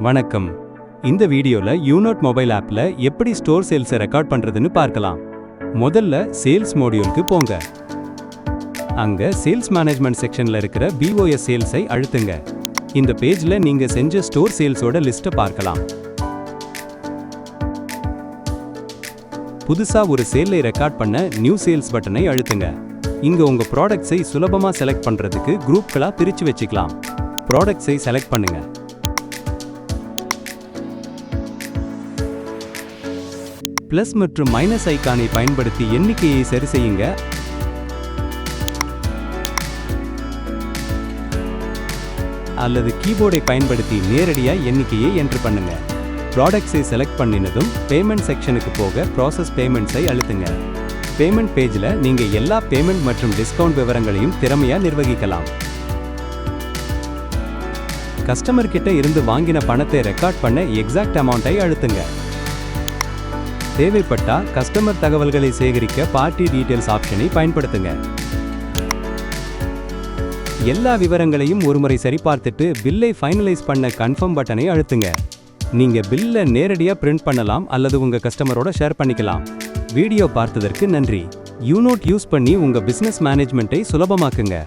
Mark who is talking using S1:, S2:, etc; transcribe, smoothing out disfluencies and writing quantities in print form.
S1: வணக்கம். இந்த வீடியோல யூனோட் மொபைல் ஆப்ல எப்படி ஸ்டோர் சேல்ஸை ரெக்கார்ட் பண்றதுன்னு பார்க்கலாம். முதல்ல சேல்ஸ் மாடியூலுக்கு போங்க. அங்க சேல்ஸ் மேனேஜ்மெண்ட் செக்ஷன்ல இருக்கிற BOS சேல்ஸை அழுத்துங்க. இந்த பேஜ்ல நீங்க செஞ்ச ஸ்டோர் சேல்ஸோட லிஸ்ட்டை பார்க்கலாம். புதுசா ஒரு சேலை ரெக்கார்ட் பண்ண நியூ சேல்ஸ் பட்டனை அழுத்துங்க. இங்க உங்க ப்ராடக்ட்ஸை சுலபமா செலக்ட் பண்றதுக்கு குரூப்களா பிரிச்சு வச்சுக்கலாம். ப்ராடக்ட்ஸை செலக்ட் பண்ணுங்க. பிளஸ் மற்றும் மைனஸ் ஐகானை பயன்படுத்தி எண்ணிக்கையை சரி செய்யுங்க. அல்லது கீபோர்டை பயன்படுத்தி நேரடியா எண்ணிக்கையை என்டர் பண்ணுங்க. ப்ராடக்ட்ஸை செலக்ட் பண்ணினதும் பேமெண்ட் செக்ஷனுக்கு போக ப்ராசஸ் பேமெண்ட்ஸை அழுத்துங்க. பேமெண்ட் பேஜ்ல நீங்க எல்லா பேமெண்ட் மற்றும் டிஸ்கவுண்ட் விவரங்களையும் திறமையா நிர்வகிக்கலாம். கஸ்டமர் கிட்ட இருந்து வாங்கின பணத்தை ரெக்கார்ட் பண்ண எக்ஸாக்ட் அமௌண்ட்டை அழுத்துங்க. தேவைப்பட்டா கஸ்டமர் தகவல்களை சேகரிக்க பார்ட்டி டீடைல்ஸ் ஆப்ஷனை பயன்படுத்துங்க. எல்லா விவரங்களையும் ஒருமுறை சரிபார்த்துட்டு பில்லை ஃபைனலைஸ் பண்ண கன்ஃபார்ம் பட்டனை அழுத்துங்க. நீங்க பில்லை நேரடியா பிரிண்ட் பண்ணலாம் அல்லது உங்க கஸ்டமரோட ஷேர் பண்ணிக்கலாம். வீடியோ பார்த்ததற்கு நன்றி. யூனோட் யூஸ் பண்ணி உங்க பிசினஸ் மேனேஜ்மெண்ட்டை சுலபமாக்குங்க.